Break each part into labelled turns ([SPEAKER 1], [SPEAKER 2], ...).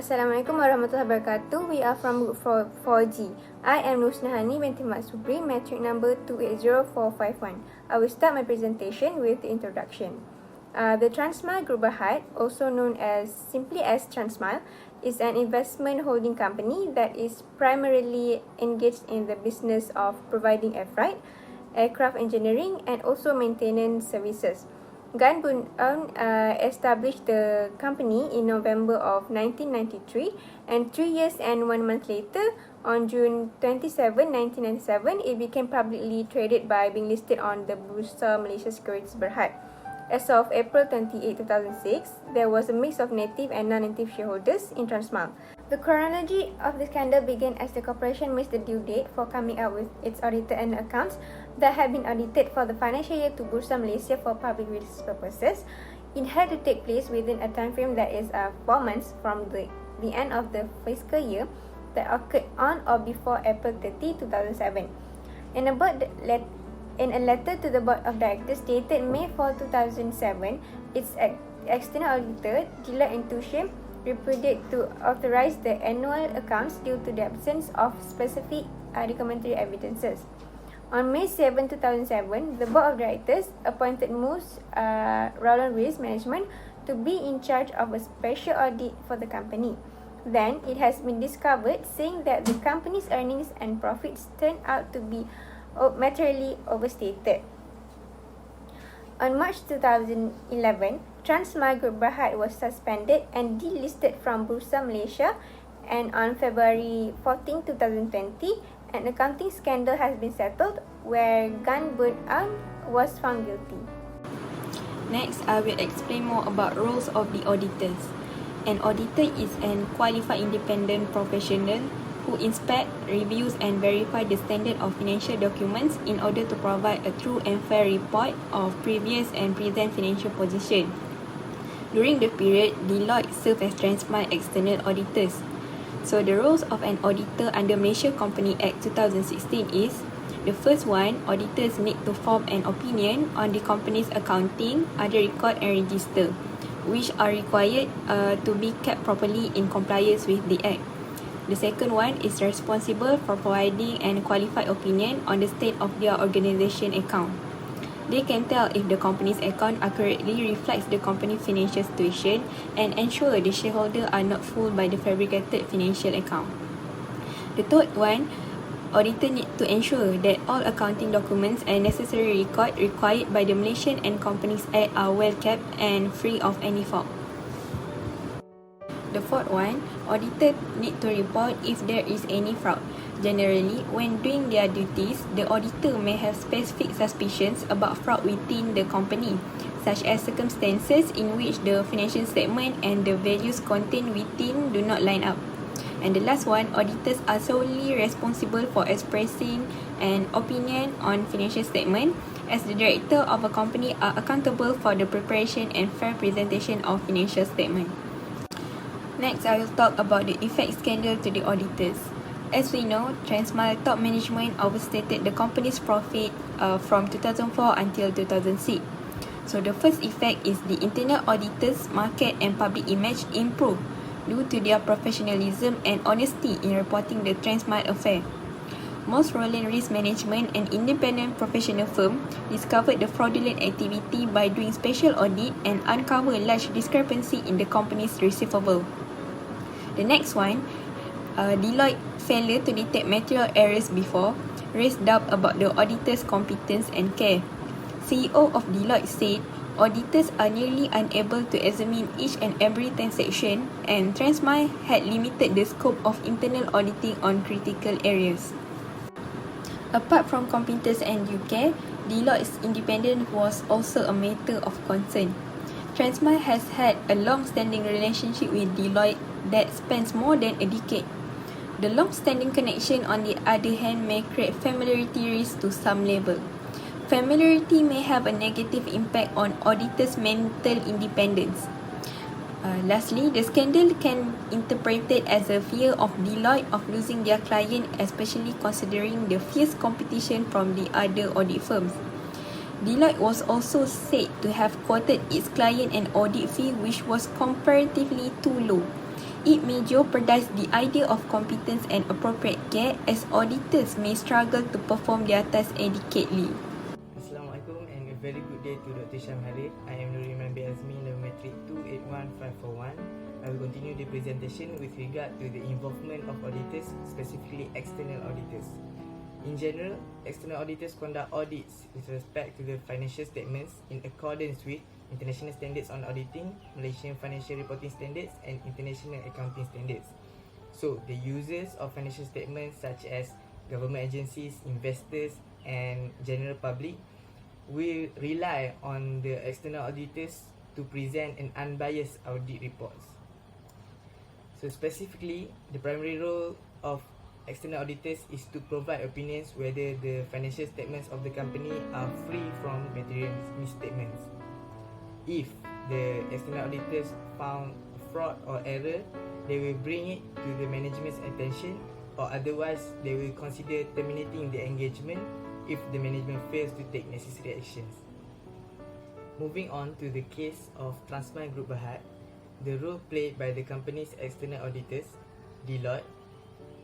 [SPEAKER 1] Assalamualaikum warahmatullahi wabarakatuh. We are from Group 4G. I am NURHUSNA binti SUBRI, metric number 280451. I will start my presentation with the introduction. The Transmile Group Berhad, also known as simply as Transmile, is an investment holding company that is primarily engaged in the business of providing air freight, aircraft engineering, and also maintenance services. Gan Bun Aun established the company in November of 1993, and 3 years and 1 month later, on June 27, 1997, it became publicly traded by being listed on the Bursa Malaysia Securities Berhad. As of April 28, 2006, there was a mix of native and non-native shareholders in Transmile. The chronology of the scandal began as the corporation missed the due date for coming out with its audited annual accounts that had been audited for the financial year to Bursa Malaysia for public release purposes. It had to take place within a time frame that is 4 months from the end of the fiscal year that occurred on or before April 30, 2007. In a letter to the Board of Directors dated May 4, 2007, its external auditor, Deloitte & Touche, repudiated to authorize the annual accounts due to the absence of specific documentary evidences. On May 7, 2007, the Board of Directors appointed Mus Roland Risk Management to be in charge of a special audit for the company. Then, it has been discovered saying that the company's earnings and profits turned out to be materially overstated. On March 2011, Transmile Group Berhad was suspended and delisted from Bursa Malaysia, and on February 14, 2020, an accounting scandal has been settled where Gan Bun Aun was found guilty.
[SPEAKER 2] Next, I will explain more about roles of the auditors. An auditor is an qualified independent professional who inspect, reviews and verify the standard of financial documents in order to provide a true and fair report of previous and present financial position. During the period, Deloitte served as Transmile external auditors. So the roles of an auditor under Malaysia Company Act 2016 is: the first one, auditors need to form an opinion on the company's accounting, other record and register, which are required to be kept properly in compliance with the Act. The second one is responsible for providing an qualified opinion on the state of their organisation account. They can tell if the company's account accurately reflects the company's financial situation and ensure the shareholders are not fooled by the fabricated financial account. The third one, auditor need to ensure that all accounting documents and necessary records required by the Malaysian and Companies Act are well kept and free of any fault. The fourth one, auditor need to report if there is any fraud. Generally, when doing their duties, the auditor may have specific suspicions about fraud within the company, such as circumstances in which the financial statement and the values contained within do not line up. And the last one, auditors are solely responsible for expressing an opinion on financial statement, as the director of a company are accountable for the preparation and fair presentation of financial statement. Next, I will talk about the effect scandal to the auditors. As we know, Transmile top management overstated the company's profit from 2004 until 2006. So the first effect is the internal auditors' market and public image improved due to their professionalism and honesty in reporting the Transmile affair. Mus Roland Risk Management, an independent professional firm, discovered the fraudulent activity by doing special audit and uncovered large discrepancy in the company's receivable. The next one, Deloitte failure to detect material errors before raised doubt about the auditor's competence and care. CEO of Deloitte said auditors are nearly unable to examine each and every transaction, and Transmile had limited the scope of internal auditing on critical areas. Apart from competence and due care, Deloitte's independence was also a matter of concern. Transmile has had a long-standing relationship with Deloitte that spans more than a decade. The long-standing connection, on the other hand, may create familiarity risk to some level. Familiarity may have a negative impact on auditors' mental independence. Lastly, the scandal can be interpreted as a fear of Deloitte of losing their client, especially considering the fierce competition from the other audit firms. Deloitte was also said to have quoted its client an audit fee which was comparatively too low. It may jeopardize the idea of competence and appropriate care, as auditors may struggle to perform their tasks adequately.
[SPEAKER 3] Assalamualaikum and a very good day to Dr. SHAMHARIR. I am NURUL AZMI, number matric 281541. I will continue the presentation with regard to the involvement of auditors, specifically external auditors. In general, external auditors conduct audits with respect to the financial statements in accordance with International Standards on Auditing, Malaysian Financial Reporting Standards and International Accounting Standards. So, the users of financial statements such as government agencies, investors and general public will rely on the external auditors to present an unbiased audit reports. So specifically, the primary role of external auditors is to provide opinions whether the financial statements of the company are free from material misstatements. If the external auditors found fraud or error, they will bring it to the management's attention, or otherwise they will consider terminating the engagement if the management fails to take necessary actions. Moving on to the case of Transmart Group Berhad, the role played by the company's external auditors, Deloitte,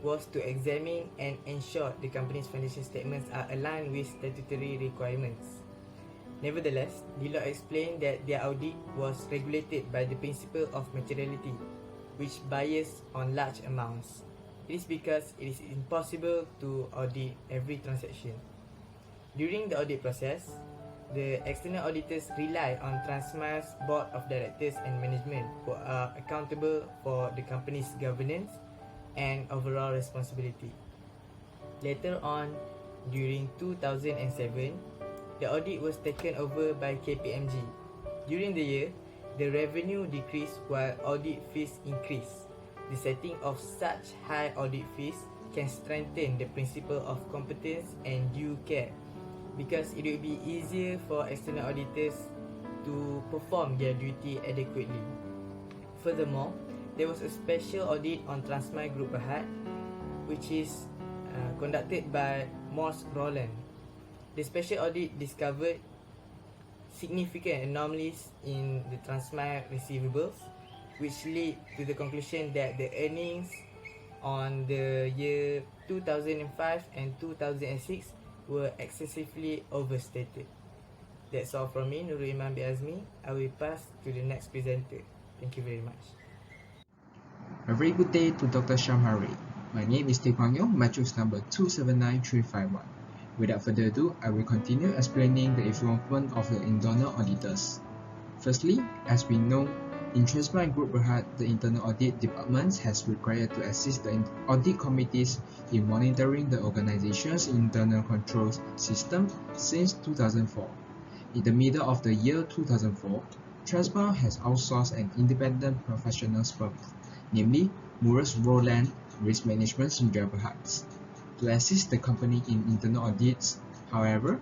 [SPEAKER 3] was to examine and ensure the company's financial statements are aligned with statutory requirements. Nevertheless, Deloitte explained that their audit was regulated by the principle of materiality, which biased on large amounts. It is because it is impossible to audit every transaction. During the audit process, the external auditors rely on Transmart's board of directors and management, who are accountable for the company's governance and overall responsibility. Later on, during 2007, the audit was taken over by KPMG. During the year, the revenue decreased while audit fees increased. The setting of such high audit fees can strengthen the principle of competence and due care, because it will be easier for external auditors to perform their duty adequately. Furthermore, there was a special audit on Transmart Group Berhad, which is conducted by Morse Rowland. The special audit discovered significant anomalies in the Transmart receivables, which lead to the conclusion that the earnings on the year 2005 and 2006 were excessively overstated. That's all from me, Nurul Iman bin Azmi. I will pass to the next presenter. Thank you very much.
[SPEAKER 4] A very good day to Dr. SHAMHARIR. My name is KWANG, matrix number 279351. Without further ado, I will continue explaining the involvement of the internal auditors. Firstly, as we know, in Transmart Group Berhad, the internal audit department has required to assist the audit committees in monitoring the organization's internal control system since 2004. In the middle of the year 2004, Transmart has outsourced an independent professional firm, namely Morse Rowland Risk Management Sdn Berhad, to assist the company in internal audits. However,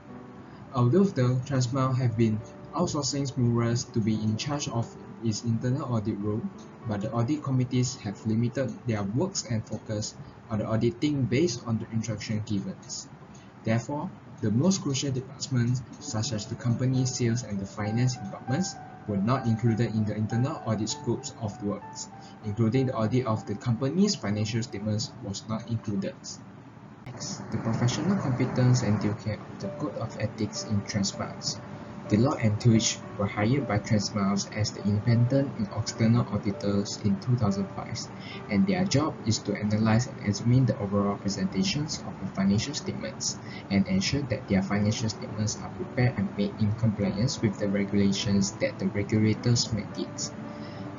[SPEAKER 4] although the Transmart have been outsourcing Morse to be in charge of its internal audit role, but the audit committees have limited their works and focus on the auditing based on the instruction given. Therefore, the most crucial departments, such as the company sales and the finance departments, were not included in the internal audit scopes of works, including the audit of the company's financial statements was not included. Next, the professional competence and due care of the Code of Ethics in Transmart. Deloitte and Touche were hired by Transmart as the independent and external auditors in 2005, and their job is to analyze and examine the overall presentations of the financial statements and ensure that their financial statements are prepared and made in compliance with the regulations that the regulators mandate.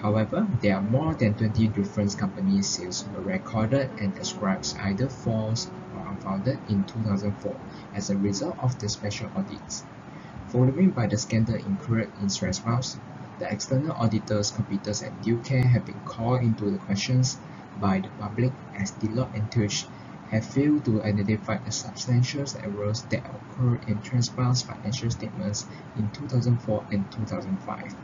[SPEAKER 4] However, there are more than 20 different company sales were recorded and ascribed either false or unfounded in 2004 as a result of the special audits. Following by the scandal incurred in Transmart, the external auditors' competence and due care have been called into the questions by the public, as Deloitte and Touche have failed to identify the substantial errors that occurred in Transmart's financial statements in 2004 and 2005.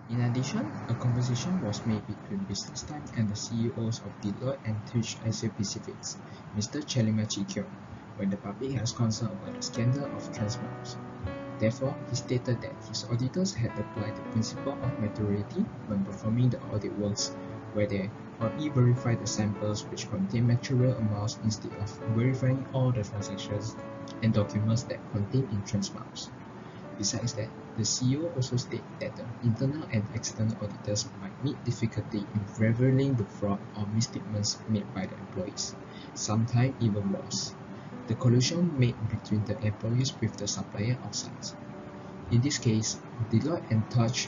[SPEAKER 4] In addition, a conversation was made between Business Times and the CEOs of Deloitte and Touche Asia Pacific, Mr. Chalima Chikyong, when the public has concern about the scandal of Transmart. Therefore, he stated that his auditors had applied the principle of materiality when performing the audit works, where they only verify the samples which contain material amounts instead of verifying all the transactions and documents that contain interest amounts. Besides that, the CEO also stated that the internal and external auditors might meet difficulty in revealing the fraud or misstatements made by the employees, sometimes even worse, the collusion made between the employees with the supplier outside. In this case, Deloitte and Touch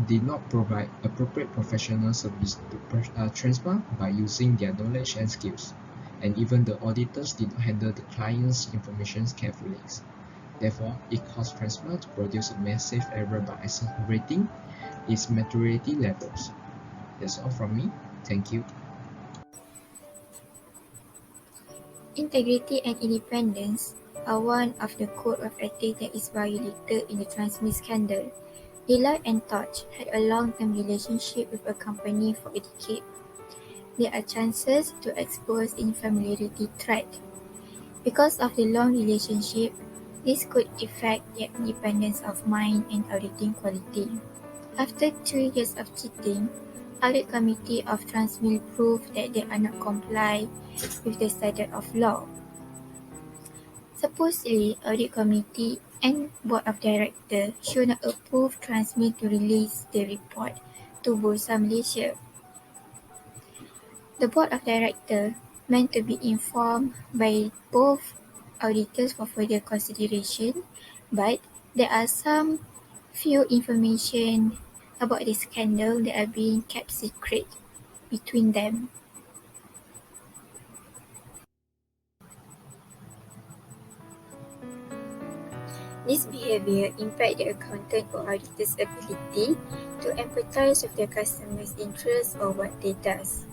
[SPEAKER 4] did not provide appropriate professional service to Transma by using their knowledge and skills, and even the auditors did not handle the client's information carefully. Therefore, it caused Transma to produce a massive error by exaggerating its materiality levels. That's all from me. Thank you.
[SPEAKER 5] Integrity and independence are one of the code of ethics that is violated in the Transmi scandal. Deloitte and Touch had a long-term relationship with a company for a decade. There are chances to expose infamiliarity threat. Because of the long relationship, this could affect their independence of mind and auditing quality. After 2 years of cheating, Audit Committee of Transmil proved that they are not comply with the standard of law. Supposedly, Audit Committee and Board of Directors should not approve Transmil to release the report to Bursa Malaysia. The Board of Directors meant to be informed by both auditors for further consideration, but there are some few information about the scandal that are being kept secret between them. This behavior impacts the accountant or auditor's ability to empathize with their customers' interests or what they does.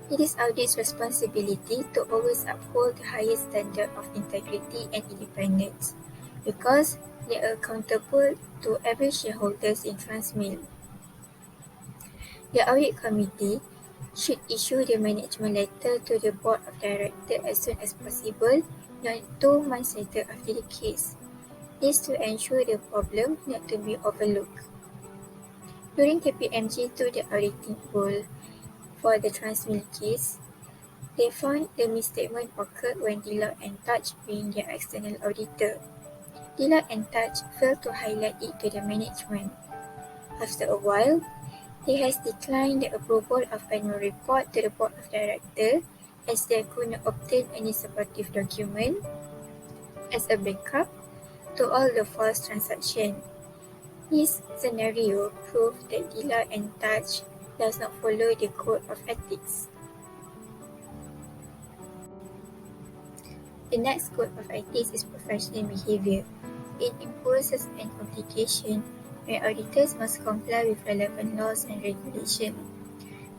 [SPEAKER 5] It is audit's responsibility to always uphold the highest standard of integrity and independence because they are accountable to every shareholders in Transmil. The Audit Committee should issue the management letter to the Board of Directors as soon as possible, not 2 months later after the case. This to ensure the problem not to be overlooked. During KPMG to the auditing role for the Transmil case, they found the misstatement occurred when Deloitte and Touch being their external auditor. Deloitte and Touch failed to highlight it to the management. After a while, they has declined the approval of annual report to the Board of Directors as they could not obtain any supportive document as a backup to all the false transactions. This scenario proved that Deloitte and Touch does not follow the code of ethics. The next code of ethics is professional behavior. It imposes an obligation where auditors must comply with relevant laws and regulations.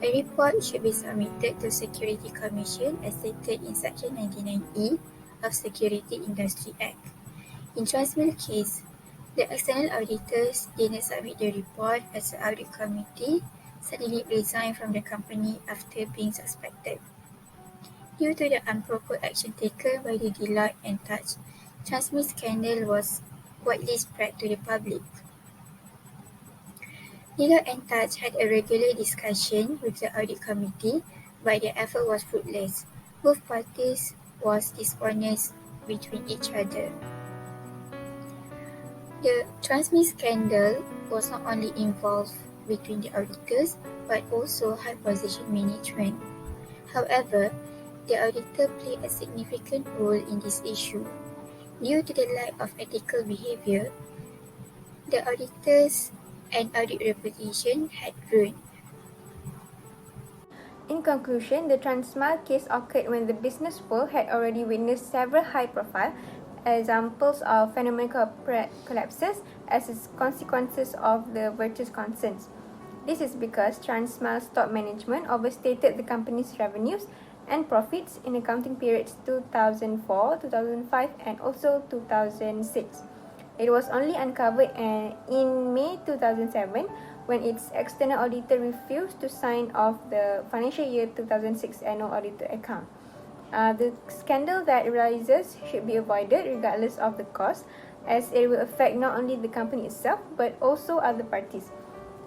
[SPEAKER 5] A report should be submitted to Security Commission as stated in Section 99E of Security Industry Act. In Transmil case, the external auditors did not submit the report as the Audit Committee suddenly resigned from the company after being suspected. Due to the improper action taken by the Deloitte and Touch, Transmil scandal was widely spread to the public. Deloitte and Touch had a regular discussion with the Audit Committee, but their effort was fruitless. Both parties was dishonest between each other. The Transmil scandal was not only involved between the auditors, but also high position management. However, the auditor played a significant role in this issue. Due to the lack of ethical behavior, the auditors and audit reputation had ruined.
[SPEAKER 1] In conclusion, the Transma case occurred when the business world had already witnessed several high-profile examples of phenomenal collapses as consequences of the virtuous concerns. This is because Transma's top management overstated the company's revenues and profits in accounting periods 2004, 2005 and also 2006. It was only uncovered in May 2007 when its external auditor refused to sign off the financial year 2006 annual auditor account. The scandal that arises should be avoided regardless of the cost, as it will affect not only the company itself but also other parties.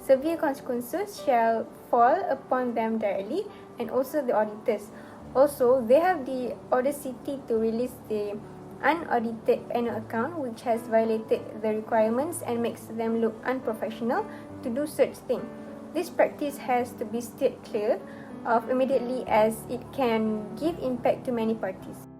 [SPEAKER 1] Severe consequences shall fall upon them directly and also the auditors. Also, they have the audacity to release the unaudited annual account which has violated the requirements and makes them look unprofessional to do such thing. This practice has to be steered clear of immediately as it can give impact to many parties.